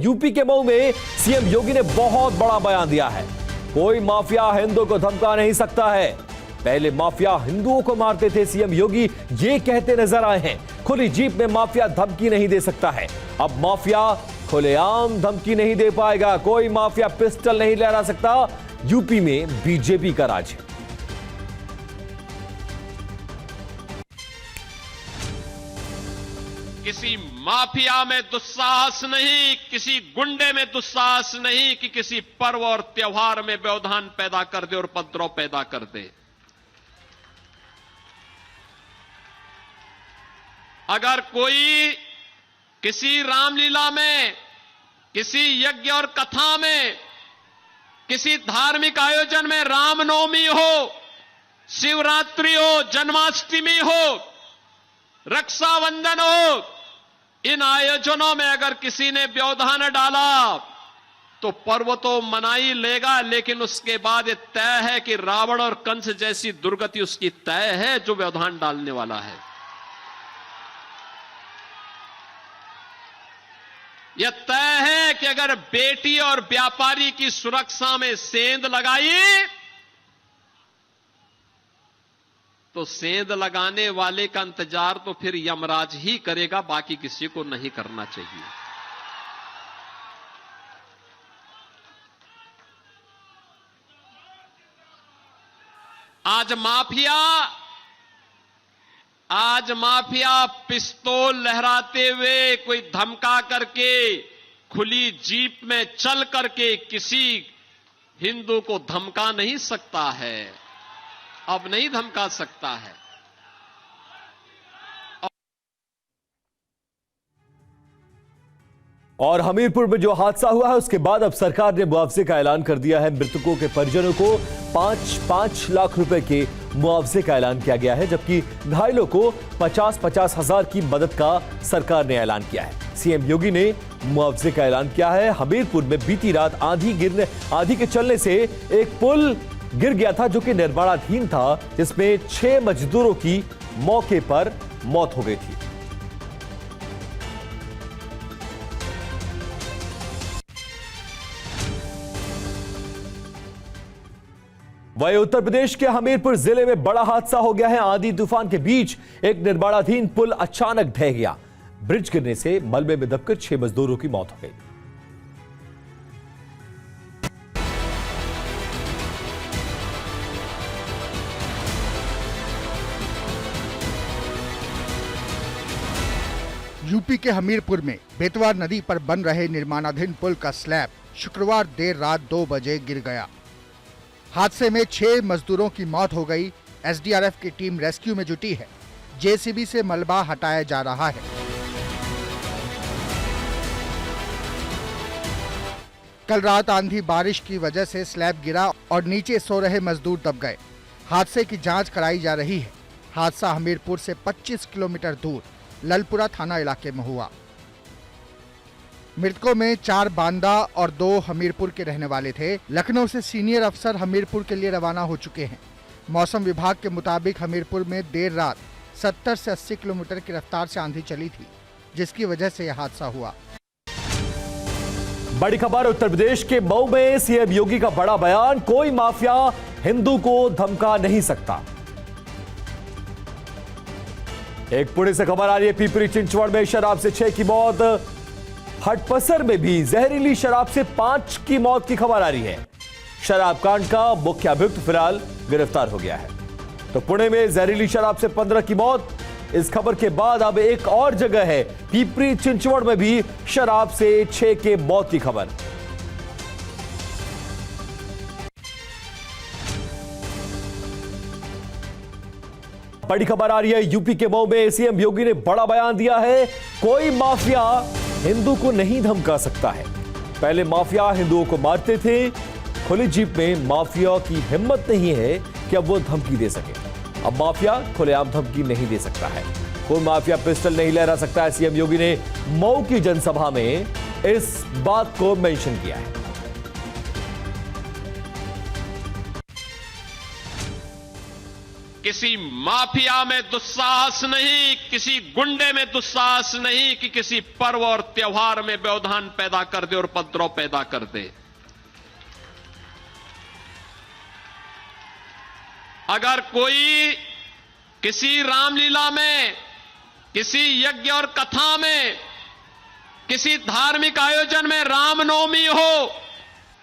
UP के मऊ में CM योगी ने बहुत बड़ा बयान दिया है। कोई माफिया हिंदुओं को धमका नहीं सकता है। पहले माफिया हिंदुओं को मारते थे, सीएम योगी ये कहते नजर आए हैं। खुली जीप में माफिया धमकी नहीं दे सकता है। अब माफिया खुलेआम धमकी नहीं दे पाएगा। कोई माफिया पिस्टल नहीं लहरा सकता। यूपी में बीजेपी का राज है। किसी माफिया में दुस्साहस नहीं, किसी गुंडे में दुस्साहस नहीं कि किसी पर्व और त्योहार में व्यवधान पैदा कर दे और उपद्रव पैदा कर दे। अगर कोई किसी रामलीला में, किसी यज्ञ और कथा में, किसी धार्मिक आयोजन में, रामनवमी हो, शिवरात्रि हो, जन्माष्टमी हो, रक्षाबंधन हो, इन आयोजनों में अगर किसी ने व्यवधान डाला तो पर्व तो मना ही लेगा, लेकिन उसके बाद यह तय है कि रावण और कंस जैसी दुर्गति उसकी तय है जो व्यवधान डालने वाला है। यह तय है कि अगर बेटी और व्यापारी की सुरक्षा में सेंध लगाई तो सेंध लगाने वाले का इंतजार तो फिर यमराज ही करेगा, बाकी किसी को नहीं करना चाहिए। आज माफिया पिस्तौल लहराते हुए, कोई धमका करके, खुली जीप में चल करके किसी हिंदू को धमका नहीं सकता है। अब नहीं धमका सकता है। और हमीरपुर में जो हादसा हुआ है उसके बाद अब सरकार ने मुआवजे का ऐलान कर दिया है। मृतकों के परिजनों को 5-5 लाख रुपए के मुआवजे का ऐलान किया गया है, जबकि घायलों को 50-50 हजार की मदद का सरकार ने ऐलान किया है। सीएम योगी ने मुआवजे का ऐलान किया है। हमीरपुर में बीती रात आंधी के चलने से एक पुल गिर गया था जो कि निर्माणाधीन था, जिसमें 6 मजदूरों की मौके पर मौत हो गई थी। वहीं उत्तर प्रदेश के हमीरपुर जिले में बड़ा हादसा हो गया है। आंधी तूफान के बीच एक निर्माणाधीन पुल अचानक ढह गया। ब्रिज गिरने से मलबे में दबकर 6 मजदूरों की मौत हो गई। यूपी के हमीरपुर में बेतवा नदी पर बन रहे निर्माणाधीन पुल का स्लैब शुक्रवार देर रात 2 बजे गिर गया। हादसे में 6 मजदूरों की मौत हो गई। एसडीआरएफ की टीम रेस्क्यू में जुटी है। जेसीबी से मलबा हटाया जा रहा है। कल रात आंधी बारिश की वजह से स्लैब गिरा और नीचे सो रहे मजदूर दब गए। हादसे की जांच कराई जा रही है। हादसा हमीरपुर से 25 किलोमीटर दूर ललपुरा थाना इलाके में हुआ। मृतकों में 4 बांदा और 2 हमीरपुर के रहने वाले थे। लखनऊ से सीनियर अफसर हमीरपुर के लिए रवाना हो चुके हैं। मौसम विभाग के मुताबिक हमीरपुर में देर रात 70 से 80 किलोमीटर की रफ्तार से आंधी चली थी, जिसकी वजह से यह हादसा हुआ। बड़ी खबर उत्तर प्रदेश के मऊ में सीएम योगी का बड़ा बयान। कोई माफिया हिंदू को धमका नहीं सकता। एक पुणे से खबर आ रही है। पिपरी चिंचवड़ में शराब से 6 की मौत। हटपसर में भी जहरीली शराब से 5 की मौत की खबर आ रही है। शराब कांड का मुख्य अभियुक्त फिलहाल गिरफ्तार हो गया है। तो पुणे में जहरीली शराब से 15 की मौत। इस खबर के बाद अब एक और जगह है, पिपरी चिंचवड़ में भी शराब से 6 के मौत की खबर। बड़ी खबर आ रही है। यूपी के मऊ में सीएम योगी ने बड़ा बयान दिया है। कोई माफिया हिंदू को नहीं धमका सकता है। पहले माफिया हिंदुओं को मारते थे। खुली जीप में माफिया की हिम्मत नहीं है कि अब वो धमकी दे सके। अब माफिया खुलेआम धमकी नहीं दे सकता है। कोई माफिया पिस्टल नहीं लहरा सकता है। सीएम योगी ने मऊ की जनसभा में इस बात को मेंशन किया है। किसी माफिया में दुस्साहस नहीं, किसी गुंडे में दुस्साहस नहीं कि किसी पर्व और त्योहार में व्यवधान पैदा कर दे और उपद्रव पैदा कर दे। अगर कोई किसी रामलीला में, किसी यज्ञ और कथा में, किसी धार्मिक आयोजन में, रामनवमी हो,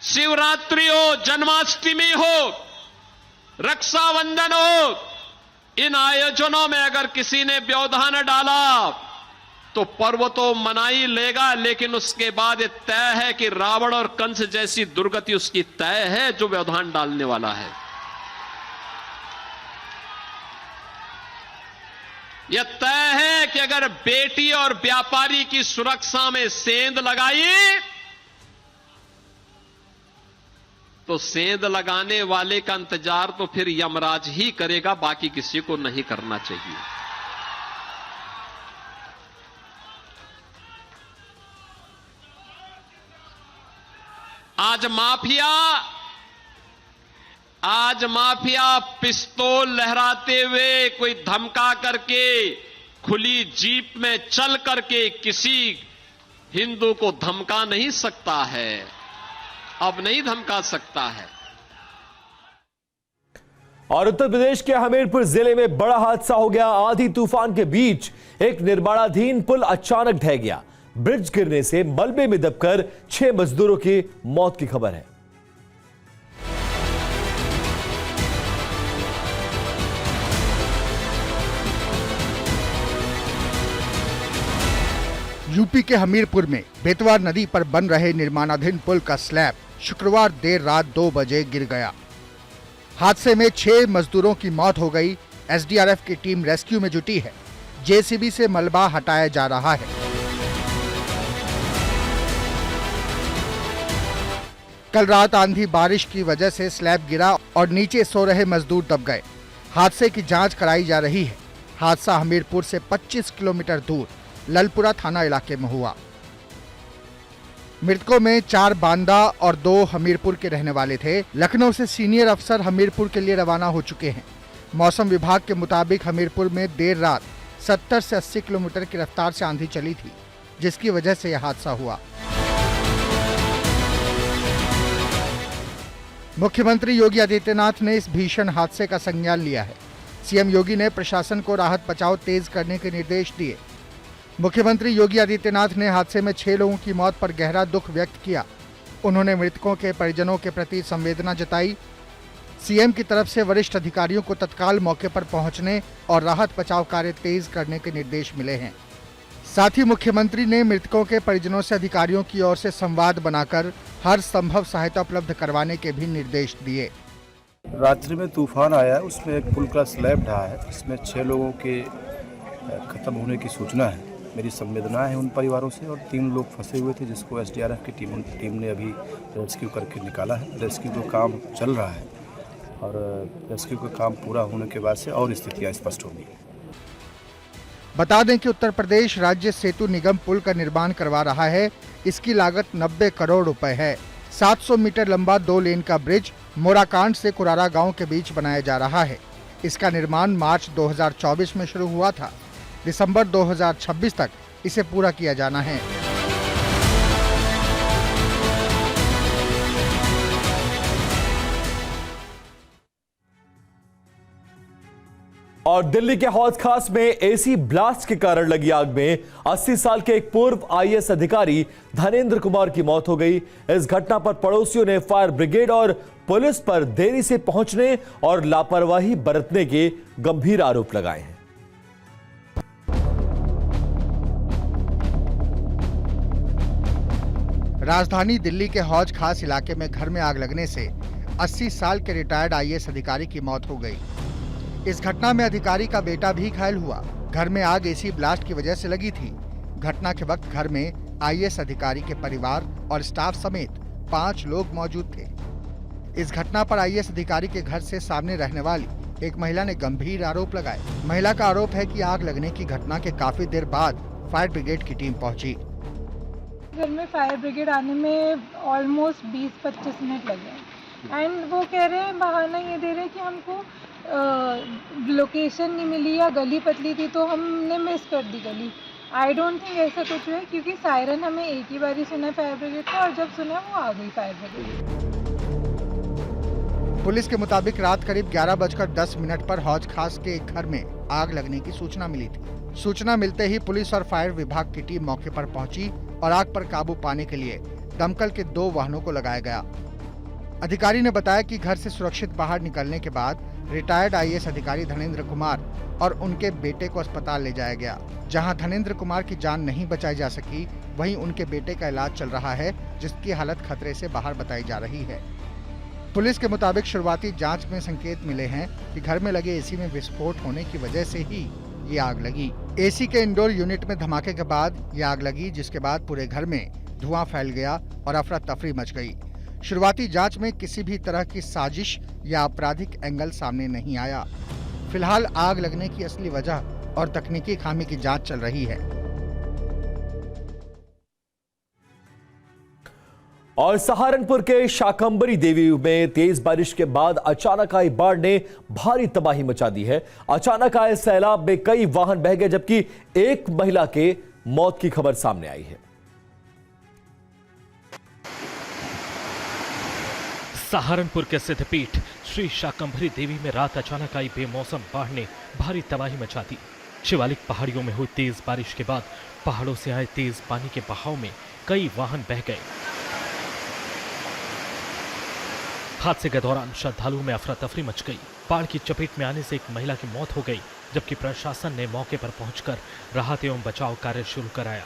शिवरात्रि हो, जन्माष्टमी हो, रक्षाबंधन हो, इन आयोजनों में अगर किसी ने व्यवधान डाला तो पर्व तो मना ही लेगा, लेकिन उसके बाद ये तय है कि रावण और कंस जैसी दुर्गति उसकी तय है जो व्यवधान डालने वाला है। यह तय है कि अगर बेटी और व्यापारी की सुरक्षा में सेंध लगाई तो सेंध लगाने वाले का इंतजार तो फिर यमराज ही करेगा, बाकी किसी को नहीं करना चाहिए। आज माफिया पिस्तौल लहराते हुए, कोई धमका करके, खुली जीप में चल करके किसी हिंदू को धमका नहीं सकता है, अब नहीं धमका सकता है। और उत्तर प्रदेश के हमीरपुर जिले में बड़ा हादसा हो गया। आंधी तूफान के बीच एक निर्माणाधीन पुल अचानक ढह गया। ब्रिज गिरने से मलबे में दबकर 6 मजदूरों की मौत की खबर है। यूपी के हमीरपुर में बेतवा नदी पर बन रहे निर्माणाधीन पुल का स्लैब शुक्रवार देर रात 2 बजे गिर गया। हादसे में 6 मजदूरों की मौत हो गई। एसडीआरएफ की टीम रेस्क्यू में जुटी है। जेसीबी से मलबा हटाया जा रहा है। कल रात आंधी बारिश की वजह से स्लैब गिरा और नीचे सो रहे मजदूर दब गए। हादसे की जांच कराई जा रही है। हादसा हमीरपुर से 25 किलोमीटर दूर ललपुरा थाना इलाके में हुआ। मृतकों में 4 बांदा और 2 हमीरपुर के रहने वाले थे। लखनऊ से सीनियर अफसर हमीरपुर के लिए रवाना हो चुके हैं। मौसम विभाग के मुताबिक हमीरपुर में देर रात 70 से 80 किलोमीटर की रफ्तार से आंधी चली थी, जिसकी वजह से यह हादसा हुआ। मुख्यमंत्री योगी आदित्यनाथ ने इस भीषण हादसे का संज्ञान लिया है। सीएम योगी ने प्रशासन को राहत बचाव तेज करने के निर्देश दिए। मुख्यमंत्री योगी आदित्यनाथ ने हादसे में 6 लोगों की मौत पर गहरा दुख व्यक्त किया। उन्होंने मृतकों के परिजनों के प्रति संवेदना जताई। सीएम की तरफ से वरिष्ठ अधिकारियों को तत्काल मौके पर पहुंचने और राहत बचाव कार्य तेज करने के निर्देश मिले हैं। साथ ही मुख्यमंत्री ने मृतकों के परिजनों से अधिकारियों की ओर से संवाद बनाकर हर संभव सहायता उपलब्ध करवाने के भी निर्देश दिए। रात्रि में तूफान आया, उसमें एक पुल का स्लैब ढहा है, इसमें 6 लोगों के खत्म होने की सूचना है। मेरी संवेदना है उन परिवारों से, और 3 लोग फंसे हुए थे जिसको एसडीआरएफ की टीम ने अभी रेस्क्यू करके निकाला है। रेस्क्यू का काम चल रहा है और रेस्क्यू का काम पूरा होने के बाद से और स्थितियाँ स्पष्ट होंगी। बता दें कि उत्तर प्रदेश राज्य सेतु निगम पुल का निर्माण करवा रहा है। इसकी लागत 90 करोड़ रुपए है। 700 मीटर लंबा 2 लेन का ब्रिज मोराकांड से कुरारा गांव के बीच बनाया जा रहा है। इसका निर्माण मार्च 2024 में शुरू हुआ था। दिसंबर 2026 तक इसे पूरा किया जाना है। और दिल्ली के हौज खास में एसी ब्लास्ट के कारण लगी आग में 80 साल के एक पूर्व आईएएस अधिकारी धनेंद्र कुमार की मौत हो गई। इस घटना पर पड़ोसियों ने फायर ब्रिगेड और पुलिस पर देरी से पहुंचने और लापरवाही बरतने के गंभीर आरोप लगाए हैं। राजधानी दिल्ली के हौज खास इलाके में घर में आग लगने से 80 साल के रिटायर्ड आईएएस अधिकारी की मौत हो गई। इस घटना में अधिकारी का बेटा भी घायल हुआ। घर में आग एसी ब्लास्ट की वजह से लगी थी। घटना के वक्त घर में आईएएस अधिकारी के परिवार और स्टाफ समेत 5 लोग मौजूद थे। इस घटना पर आईएएस अधिकारी के घर से सामने रहने वाली एक महिला ने गंभीर आरोप लगाए। महिला का आरोप है कि आग लगने की घटना के काफी देर बाद फायर ब्रिगेड की टीम पहुंची। घर में फायर ब्रिगेड आने में ऑलमोस्ट 20-25 मिनट लगे एंड वो कह रहे हैं, बहाना ये दे रहे हैं कि हमको लोकेशन नहीं मिली या गली पतली थी तो हमने मिस कर दी गली। आई डोंट थिंक ऐसा कुछ है, क्योंकि सायरन हमें एक ही बार ही सुना फायर ब्रिगेड का, और जब सुना वो आ गई फायर ब्रिगेड। पुलिस के मुताबिक रात करीब 11:10 पर हौज खास के एक घर में आग लगने की सूचना मिली थी। सूचना मिलते ही पुलिस और फायर विभाग की टीम मौके पर पहुंची और आग पर काबू पाने के लिए दमकल के 2 वाहनों को लगाया गया। अधिकारी ने बताया कि घर से सुरक्षित बाहर निकलने के बाद रिटायर्ड आईएएस अधिकारी धनेंद्र कुमार और उनके बेटे को अस्पताल ले जाया गया। जहां धनेंद्र कुमार की जान नहीं बचाई जा सकी, वहीं उनके बेटे का इलाज चल रहा है, जिसकी हालत खतरे से बाहर बताई जा रही है। पुलिस के मुताबिक शुरुआती जांच में संकेत मिले हैं कि घर में लगे एसी में विस्फोट होने की वजह से ही ये आग लगी। एसी के इंडोर यूनिट में धमाके के बाद ये आग लगी, जिसके बाद पूरे घर में धुआं फैल गया और अफरा तफरी मच गई। शुरुआती जांच में किसी भी तरह की साजिश या आपराधिक एंगल सामने नहीं आया। फिलहाल आग लगने की असली वजह और तकनीकी खामी की जांच चल रही है। और सहारनपुर के शाकंभरी देवी में तेज बारिश के बाद अचानक आई बाढ़ ने भारी तबाही मचा दी है। अचानक आए सैलाब में कई वाहन बह गए, जबकि एक महिला के मौत की खबर सामने आई है। सहारनपुर के सिद्धपीठ श्री शाकंभरी देवी में रात अचानक आई बेमौसम बाढ़ ने भारी तबाही मचा दी। शिवालिक पहाड़ियों में हुई तेज बारिश के बाद पहाड़ों से आए तेज पानी के बहाव में कई वाहन बह गए। हादसे के दौरान श्रद्धालुओं में अफरा तफरी मच गई। बाढ़ की चपेट में आने से एक महिला की मौत हो गई, जबकि प्रशासन ने मौके पर पहुंचकर राहत एवं बचाव कार्य शुरू कराया।